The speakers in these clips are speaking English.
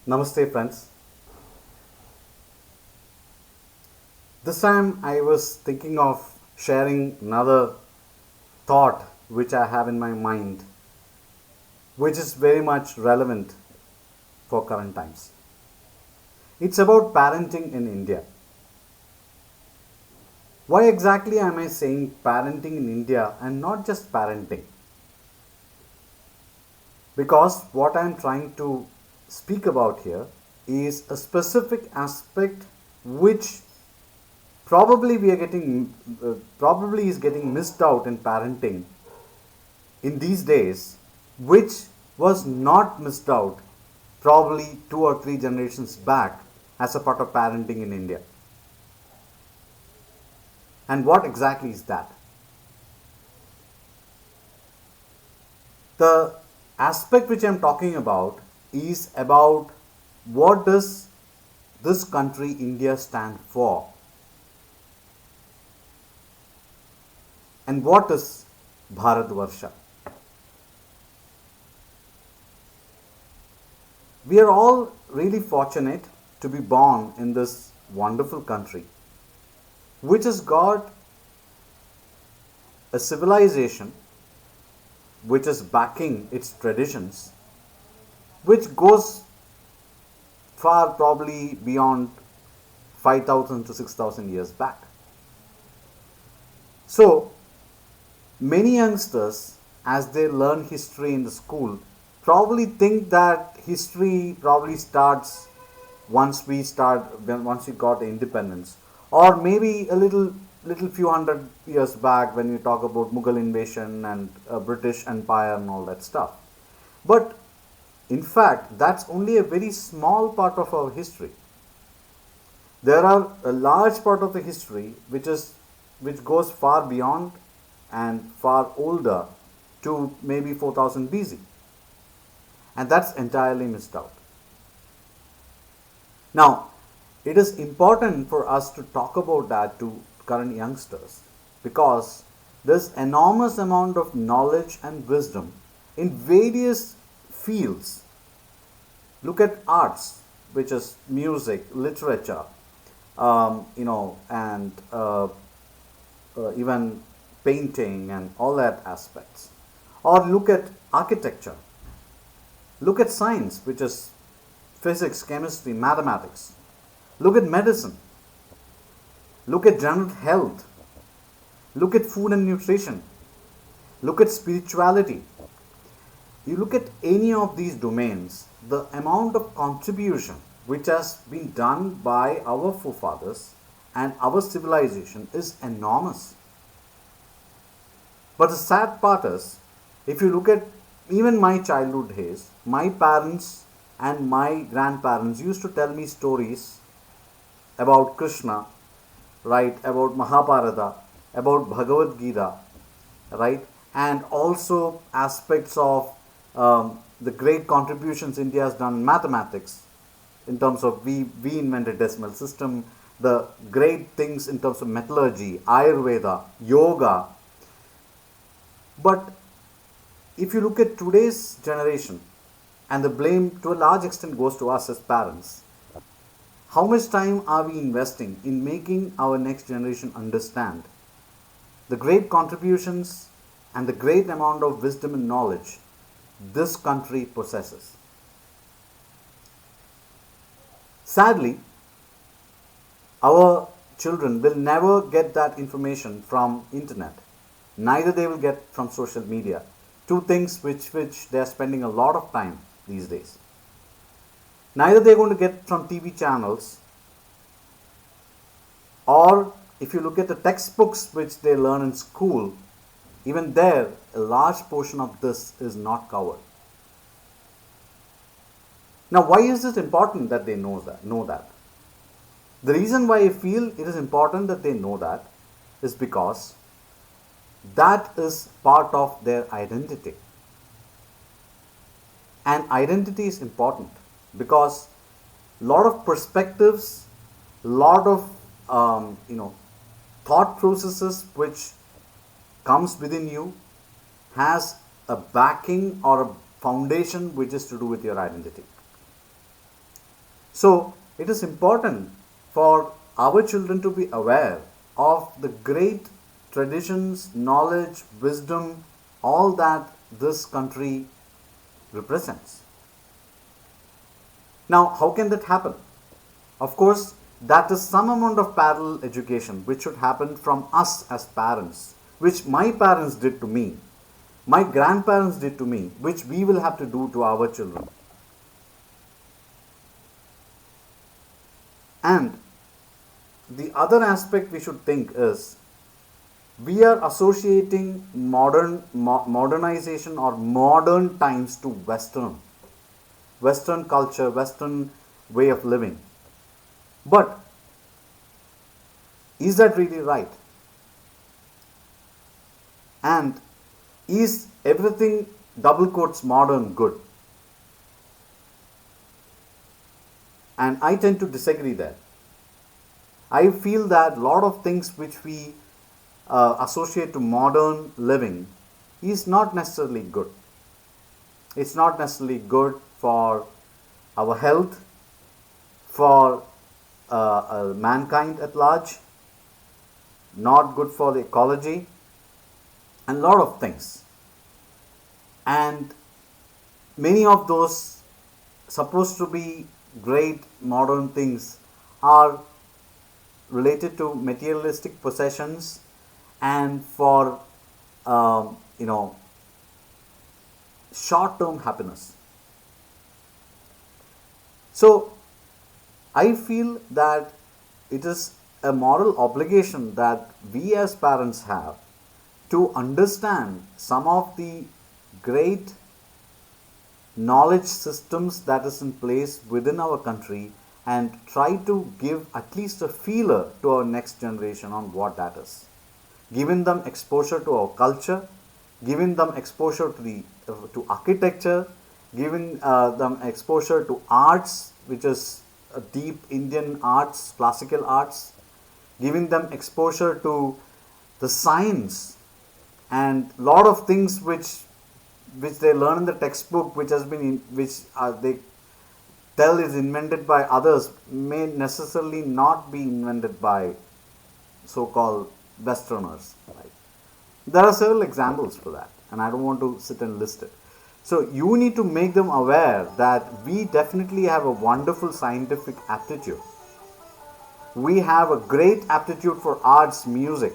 Namaste, friends. This time I was thinking of sharing another thought which I have in my mind, which is very much relevant for current times. It's about parenting in India. Why exactly am I saying parenting in India and not just parenting? Because what I'm trying to speak about here is a specific aspect which probably is getting missed out in parenting in these days, which was not missed out probably 2 or 3 generations back as a part of parenting in India. And what exactly is that? The aspect which I'm talking about is about what does this country India stand for, and what is Bharatvarsha. We are all really fortunate to be born in this wonderful country, which has got a civilization which is backing its traditions, which goes far probably beyond 5,000 to 6,000 years back. So, many youngsters, as they learn history in the school, probably think that history probably starts once we got independence, or maybe a little few hundred years back when we talk about Mughal invasion and British Empire and all that stuff. But in fact, that's only a very small part of our history. There are a large part of the history which goes far beyond and far older to maybe 4000 BC, and that's entirely missed out. Now, it is important for us to talk about that to current youngsters because there's enormous amount of knowledge and wisdom in various fields. Look at arts, which is music, literature, and even painting and all that aspects. Or look at architecture. Look at science, which is physics, chemistry, mathematics. Look at medicine. Look at general health. Look at food and nutrition. Look at spirituality. You look at any of these domains, the amount of contribution which has been done by our forefathers and our civilization is enormous. But the sad part is, if you look at even my childhood days, my parents and my grandparents used to tell me stories about Krishna, right, about Mahabharata, about Bhagavad Gita, right, and also aspects of the great contributions India has done in mathematics, in terms of we invented decimal system, the great things in terms of metallurgy, Ayurveda, yoga. But if you look at today's generation, and the blame to a large extent goes to us as parents, how much time are we investing in making our next generation understand the great contributions and the great amount of wisdom and knowledge this country possesses? Sadly, our children will never get that information from internet. Neither they will get from social media. Two things which they are spending a lot of time these days. Neither they are going to get from TV channels, or if you look at the textbooks which they learn in school, even there a large portion of this is not covered. Now, why is it important that they know that? The reason why I feel it is important that they know that is because that is part of their identity. And identity is important because lot of perspectives, lot of thought processes which comes within you has a backing or a foundation which is to do with your identity. So it is important for our children to be aware of the great traditions, knowledge, wisdom, all that this country represents. Now, how can that happen? Of course, that is some amount of parallel education which should happen from us as parents, which my parents did to me, my grandparents did to me, which we will have to do to our children. And the other aspect we should think is we are associating modernization or modern times to Western culture, Western way of living. But is that really right? And is everything double quotes modern good? And I tend to disagree there. I feel that a lot of things which we associate to modern living is not necessarily good. It's not necessarily good for our health, for mankind at large, not good for the ecology, and a lot of things. And many of those supposed to be great modern things are related to materialistic possessions and for short-term happiness. So I feel that it is a moral obligation that we as parents have to understand some of the great knowledge systems that is in place within our country and try to give at least a feeler to our next generation on what that is. Giving them exposure to our culture, giving them exposure to architecture, giving them exposure to arts, which is deep Indian arts, classical arts, giving them exposure to the science and lot of things which they learn in the textbook, which they tell is invented by others, may necessarily not be invented by so-called Westerners. Right? There are several examples for that, and I don't want to sit and list it. So you need to make them aware that we definitely have a wonderful scientific aptitude. We have a great aptitude for arts, music.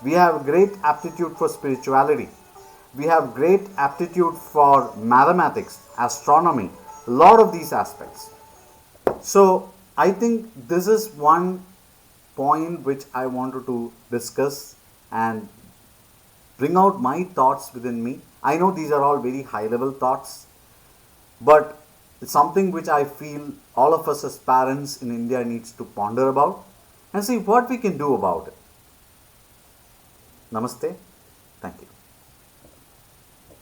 We have a great aptitude for spirituality. We have great aptitude for mathematics, astronomy, a lot of these aspects. So I think this is one point which I wanted to discuss and bring out my thoughts within me. I know these are all very high level thoughts, but it's something which I feel all of us as parents in India needs to ponder about and see what we can do about it. Namaste. Thank you.